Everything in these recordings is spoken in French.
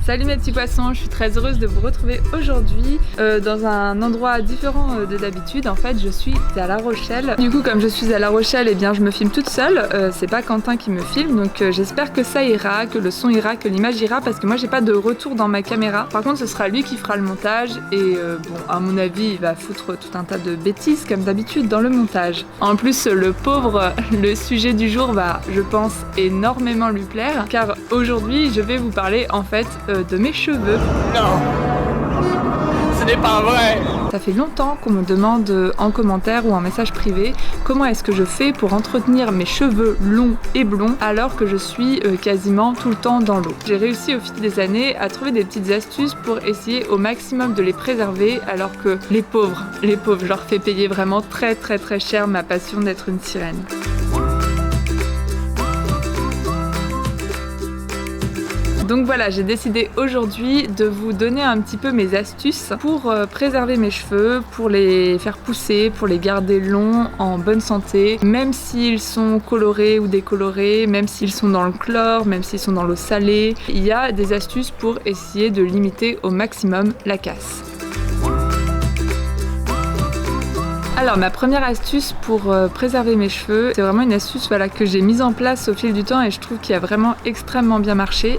Salut mes petits poissons, je suis très heureuse de vous retrouver aujourd'hui dans un endroit différent de d'habitude. En fait, je suis à La Rochelle. Du coup, comme je suis à La Rochelle, eh bien, je me filme toute seule. C'est pas Quentin qui me filme, donc j'espère que ça ira, que le son ira, que l'image ira, parce que moi, j'ai pas de retour dans ma caméra. Par contre, ce sera lui qui fera le montage et bon, à mon avis, il va foutre tout un tas de bêtises comme d'habitude dans le montage. En plus, le pauvre, le sujet du jour va, je pense, énormément lui plaire, car aujourd'hui, je vais vous parler en fait de mes cheveux. Non, ce n'est pas vrai. Ça fait longtemps qu'on me demande en commentaire ou en message privé comment est-ce que je fais pour entretenir mes cheveux longs et blonds alors que je suis quasiment tout le temps dans l'eau. J'ai réussi au fil des années à trouver des petites astuces pour essayer au maximum de les préserver alors que les pauvres, je leur fais payer vraiment très cher ma passion d'être une sirène. Donc voilà, j'ai décidé aujourd'hui de vous donner un petit peu mes astuces pour préserver mes cheveux, pour les faire pousser, pour les garder longs, en bonne santé, même s'ils sont colorés ou décolorés, même s'ils sont dans le chlore, même s'ils sont dans l'eau salée. Il y a des astuces pour essayer de limiter au maximum la casse. Alors ma première astuce pour préserver mes cheveux, c'est vraiment une astuce que j'ai mise en place au fil du temps et je trouve qu'il a vraiment extrêmement bien marché.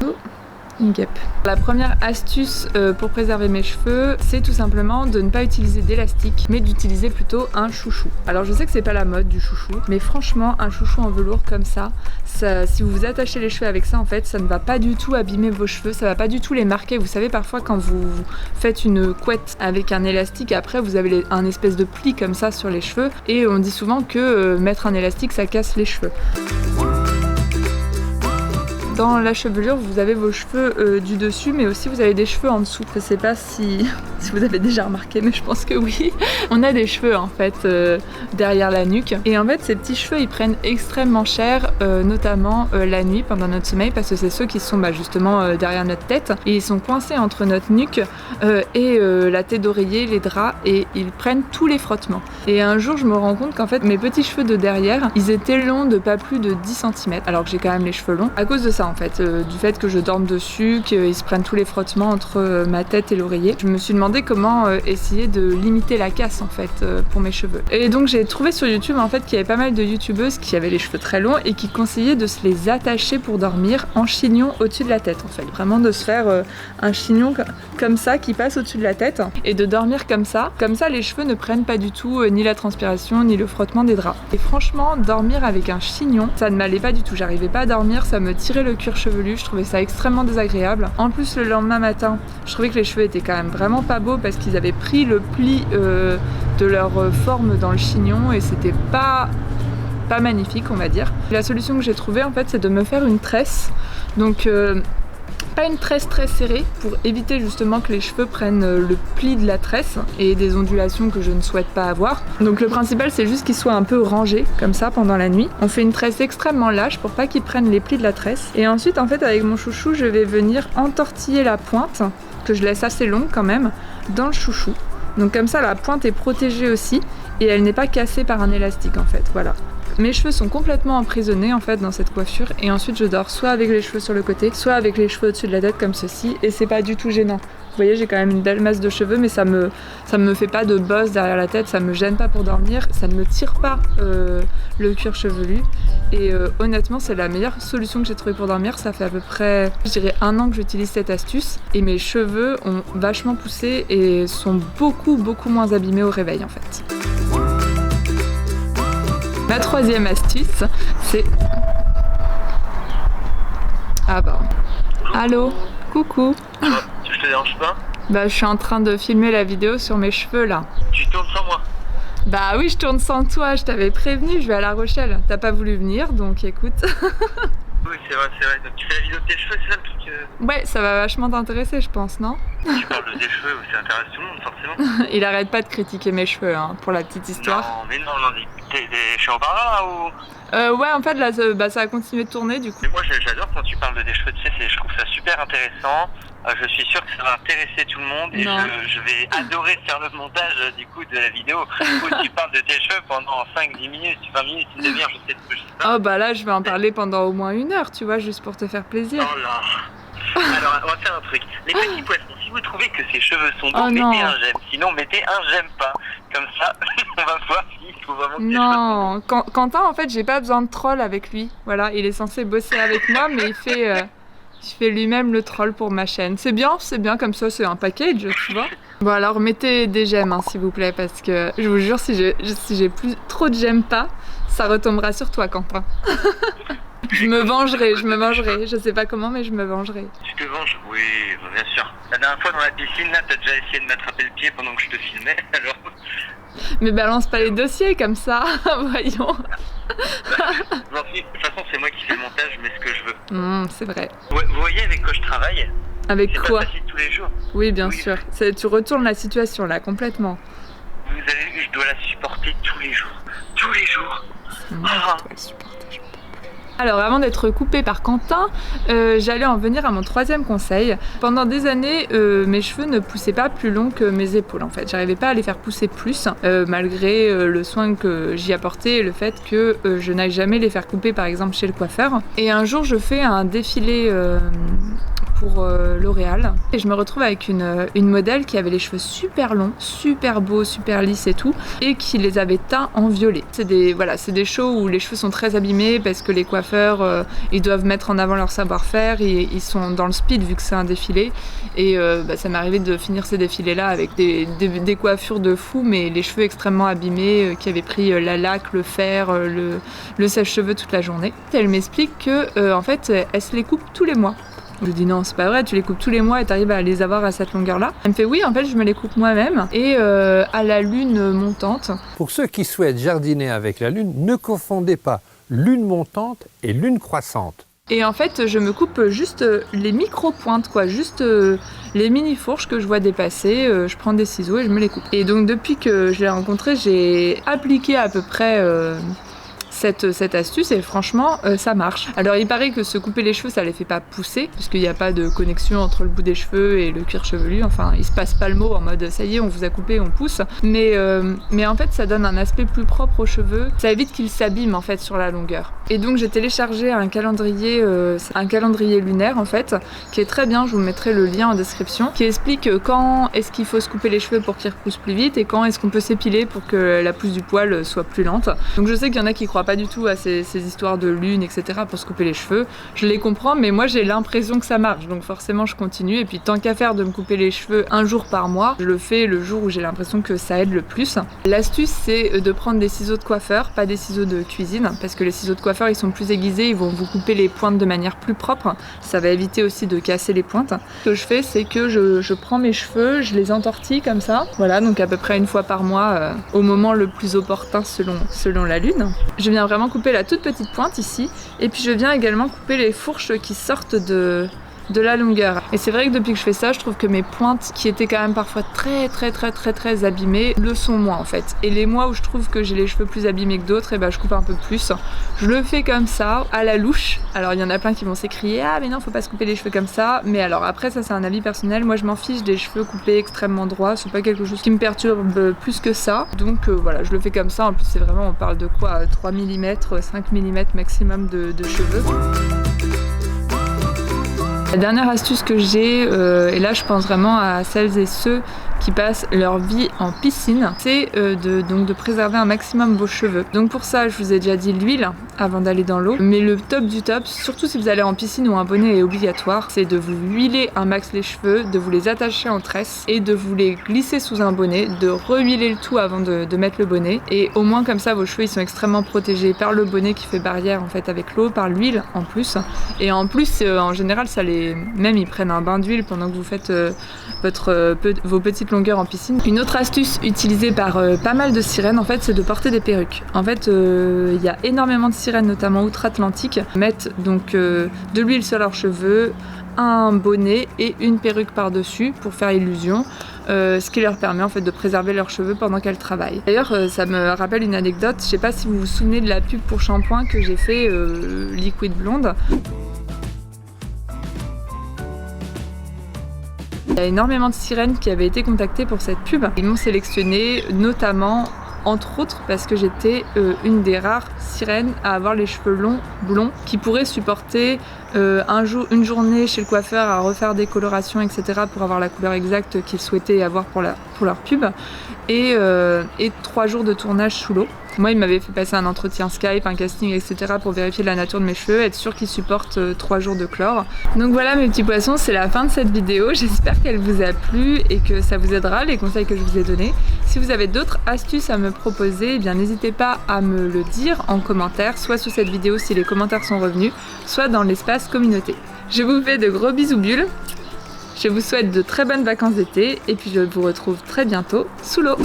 Une guêpe. La première astuce pour préserver mes cheveux, c'est tout simplement de ne pas utiliser d'élastique, mais d'utiliser plutôt un chouchou. Alors je sais que c'est pas la mode du chouchou, mais franchement un chouchou en velours comme ça, si vous vous attachez les cheveux avec ça, en fait, ça ne va pas du tout abîmer vos cheveux, ça va pas du tout les marquer. Vous savez, parfois quand vous faites une couette avec un élastique, après vous avez un espèce de pli comme ça sur les cheveux, et on dit souvent que mettre un élastique, ça casse les cheveux. Dans la chevelure, vous avez vos cheveux du dessus, mais aussi vous avez des cheveux en dessous. Je sais pas si vous avez déjà remarqué, mais je pense que oui. On a des cheveux en fait derrière la nuque. Et en fait, ces petits cheveux, ils prennent extrêmement cher, notamment la nuit pendant notre sommeil, parce que c'est ceux qui sont justement derrière notre tête. Et ils sont coincés entre notre nuque et la tête d'oreiller, les draps, et ils prennent tous les frottements. Et un jour, je me rends compte qu'en fait, mes petits cheveux de derrière, ils étaient longs de pas plus de 10 cm, alors que j'ai quand même les cheveux longs, à cause de ça. En fait, du fait que je dorme dessus, qu'ils se prennent tous les frottements entre ma tête et l'oreiller. Je me suis demandé comment essayer de limiter la casse en fait pour mes cheveux. Et donc j'ai trouvé sur YouTube en fait qu'il y avait pas mal de youtubeuses qui avaient les cheveux très longs et qui conseillaient de se les attacher pour dormir en chignon au-dessus de la tête en fait. Vraiment de se faire un chignon comme ça qui passe au-dessus de la tête et de dormir comme ça. Comme ça les cheveux ne prennent pas du tout ni la transpiration ni le frottement des draps. Et franchement, dormir avec un chignon, ça ne m'allait pas du tout. J'arrivais pas à dormir, ça me tirait le cuir chevelu, je trouvais ça extrêmement désagréable. En plus le lendemain matin, je trouvais que les cheveux étaient quand même vraiment pas beaux parce qu'ils avaient pris le pli de leur forme dans le chignon et c'était pas magnifique on va dire. La solution que j'ai trouvée en fait c'est de me faire une tresse. Donc pas une tresse très serrée pour éviter justement que les cheveux prennent le pli de la tresse et des ondulations que je ne souhaite pas avoir. Donc le principal c'est juste qu'ils soient un peu rangés comme ça pendant la nuit. On fait une tresse extrêmement lâche pour pas qu'ils prennent les plis de la tresse. Et ensuite en fait avec mon chouchou je vais venir entortiller la pointe, que je laisse assez longue quand même, dans le chouchou. Donc comme ça la pointe est protégée aussi et elle n'est pas cassée par un élastique en fait, voilà. Mes cheveux sont complètement emprisonnés en fait dans cette coiffure et ensuite je dors soit avec les cheveux sur le côté, soit avec les cheveux au-dessus de la tête comme ceci et c'est pas du tout gênant. Vous voyez, j'ai quand même une belle masse de cheveux mais ça me fait pas de bosse derrière la tête, ça me gêne pas pour dormir, ça ne me tire pas le cuir chevelu et honnêtement c'est la meilleure solution que j'ai trouvée pour dormir. Ça fait à peu près, je dirais 1 an que j'utilise cette astuce et mes cheveux ont vachement poussé et sont beaucoup moins abîmés au réveil en fait. Ma troisième astuce, c'est... Ah bah... Allô? Coucou. Je te dérange pas? Bah je suis en train de filmer la vidéo sur mes cheveux là. Tu tournes sans moi? Bah oui, je tourne sans toi, je t'avais prévenu, je vais à La Rochelle. T'as pas voulu venir, donc écoute. Oui, c'est vrai. Donc tu fais la vidéo de tes cheveux, c'est ça le truc Ouais, ça va vachement t'intéresser, je pense, non? Tu parles de tes cheveux, ça intéresse tout le monde, forcément. Il arrête pas de critiquer mes cheveux, hein, pour la petite histoire. Non, mais non, je suis en parlant là ou... Ouais, en fait, là, ça a continué de tourner, du coup. Mais moi, j'adore quand tu parles de tes cheveux, tu sais, je trouve ça super intéressant. Je suis sûr que ça va intéresser tout le monde et je vais adorer faire le montage du coup de la vidéo où tu parles de tes cheveux pendant 5-10 minutes, 20 minutes, une demi-heure, je sais pas. Oh bah là je vais en parler pendant au moins 1 heure, tu vois, juste pour te faire plaisir. Oh là. Alors, on va faire un truc. Les petits poissons, si vous trouvez que ses cheveux sont beaux, mettez un j'aime. Sinon, mettez un j'aime pas. Comme ça, on va voir s'il faut vraiment que ses cheveux sont beaux. Non, Quentin, en fait, j'ai pas besoin de troll avec lui. Voilà, il est censé bosser avec moi, mais il fait lui-même le troll pour ma chaîne. C'est bien, comme ça, c'est un package, tu vois. Bon, alors, mettez des j'aime, hein, s'il vous plaît, parce que je vous jure, si j'ai plus trop de j'aime pas, ça retombera sur toi, Quentin. Je me vengerai. Je sais pas comment, mais je me vengerai. Tu te venges? Oui, bien sûr. La dernière fois dans la piscine, là, t'as déjà essayé de m'attraper le pied pendant que je te filmais, alors... Mais balance pas les dossiers comme ça, voyons. De toute façon, c'est moi qui fais le montage, je mets ce que je veux. C'est vrai. Vous voyez avec quoi je travaille? Avec quoi? C'est pas facile tous les jours. Oui, bien sûr. Tu retournes la situation là, complètement. Vous avez vu, je dois la supporter tous les jours. Tous les jours. C'est moi qui dois la supporter. Alors avant d'être coupée par Quentin, j'allais en venir à mon troisième conseil. Pendant des années, mes cheveux ne poussaient pas plus long que mes épaules en fait. J'arrivais pas à les faire pousser plus, malgré le soin que j'y apportais et le fait que je n'aille jamais les faire couper par exemple chez le coiffeur. Et un jour je fais un défilé pour L'Oréal et je me retrouve avec une modèle qui avait les cheveux super longs, super beaux, super lisses et tout, et qui les avait teints en violet. C'est des shows où les cheveux sont très abîmés parce que les coiffeurs ils doivent mettre en avant leur savoir-faire et ils sont dans le speed vu que c'est un défilé et ça m'est arrivé de finir ces défilés là avec des coiffures de fou mais les cheveux extrêmement abîmés qui avaient pris la laque, le fer, le sèche-cheveux toute la journée. Elle m'explique que en fait elle se les coupe tous les mois. Je lui dis non, c'est pas vrai, tu les coupes tous les mois et t'arrives à les avoir à cette longueur-là. Elle me fait oui, en fait, je me les coupe moi-même et à la lune montante. Pour ceux qui souhaitent jardiner avec la lune, ne confondez pas lune montante et lune croissante. Et en fait, je me coupe juste les micro-pointes, quoi, juste les mini-fourches que je vois dépasser. Je prends des ciseaux et je me les coupe. Et donc, depuis que je l'ai rencontré, j'ai appliqué à peu près cette astuce et franchement ça marche. Alors il paraît que se couper les cheveux ça les fait pas pousser parce qu'il n'y a pas de connexion entre le bout des cheveux et le cuir chevelu, enfin il se passe pas le mot en mode ça y est on vous a coupé on pousse, mais en fait ça donne un aspect plus propre aux cheveux, ça évite qu'ils s'abîment en fait sur la longueur. Et donc j'ai téléchargé un calendrier lunaire en fait qui est très bien, je vous mettrai le lien en description, qui explique quand est-ce qu'il faut se couper les cheveux pour qu'ils repoussent plus vite et quand est-ce qu'on peut s'épiler pour que la pousse du poil soit plus lente. Donc je sais qu'il y en a qui croient pas du tout à ces histoires de lune, etc. pour se couper les cheveux. Je les comprends, mais moi j'ai l'impression que ça marche, donc forcément je continue. Et puis tant qu'à faire de me couper les cheveux un jour par mois, je le fais le jour où j'ai l'impression que ça aide le plus. L'astuce c'est de prendre des ciseaux de coiffeur, pas des ciseaux de cuisine, parce que les ciseaux de coiffeur ils sont plus aiguisés, ils vont vous couper les pointes de manière plus propre. Ça va éviter aussi de casser les pointes. Ce que je fais c'est que je prends mes cheveux, je les entortille comme ça, voilà, donc à peu près une fois par mois, au moment le plus opportun selon la lune. Je viens vraiment couper la toute petite pointe ici et puis je viens également couper les fourches qui sortent de la longueur. Et c'est vrai que depuis que je fais ça, je trouve que mes pointes qui étaient quand même parfois très abîmées le sont moins en fait. Et les mois où je trouve que j'ai les cheveux plus abîmés que d'autres, et je coupe un peu plus. Je le fais comme ça, à la louche. Alors il y en a plein qui vont s'écrier ah mais non faut pas se couper les cheveux comme ça. Mais alors après ça c'est un avis personnel. Moi je m'en fiche des cheveux coupés extrêmement droits. C'est pas quelque chose qui me perturbe plus que ça. Donc voilà, je le fais comme ça. En plus c'est vraiment, on parle de quoi, 3 mm, 5 mm maximum de cheveux. La dernière astuce que j'ai, et là je pense vraiment à celles et ceux qui passent leur vie en piscine, c'est de préserver un maximum vos cheveux. Donc pour ça, je vous ai déjà dit l'huile avant d'aller dans l'eau, mais le top du top, surtout si vous allez en piscine où un bonnet est obligatoire, c'est de vous huiler un max les cheveux, de vous les attacher en tresse et de vous les glisser sous un bonnet, de re-huiler le tout avant de mettre le bonnet, et au moins comme ça vos cheveux ils sont extrêmement protégés par le bonnet qui fait barrière en fait avec l'eau, par l'huile en plus, et en plus en général même ils prennent un bain d'huile pendant que vous faites vos petites longueurs en piscine. Une autre astuce utilisée par pas mal de sirènes en fait, c'est de porter des perruques. En fait il y a énormément de sirènes notamment outre-Atlantique mettent donc de l'huile sur leurs cheveux, un bonnet et une perruque par-dessus pour faire illusion, ce qui leur permet en fait de préserver leurs cheveux pendant qu'elles travaillent. D'ailleurs ça me rappelle une anecdote, je sais pas si vous vous souvenez de la pub pour shampoing que j'ai fait Liquid Blonde. Il y a énormément de sirènes qui avaient été contactées pour cette pub. Ils m'ont sélectionnée notamment, entre autres, parce que j'étais une des rares sirène à avoir les cheveux longs, blonds, qui pourraient supporter une journée chez le coiffeur à refaire des colorations, etc. pour avoir la couleur exacte qu'ils souhaitaient avoir pour leur pub, et 3 jours de tournage sous l'eau. Moi, il m'avait fait passer un entretien Skype, un casting, etc. pour vérifier la nature de mes cheveux, être sûr qu'ils supportent 3 jours de chlore. Donc voilà mes petits poissons, c'est la fin de cette vidéo. J'espère qu'elle vous a plu et que ça vous aidera, les conseils que je vous ai donnés. Si vous avez d'autres astuces à me proposer, eh bien n'hésitez pas à me le dire en commentaire, soit sous cette vidéo si les commentaires sont revenus, soit dans l'espace communauté. Je vous fais de gros bisous bulles. Je vous souhaite de très bonnes vacances d'été et puis je vous retrouve très bientôt sous l'eau.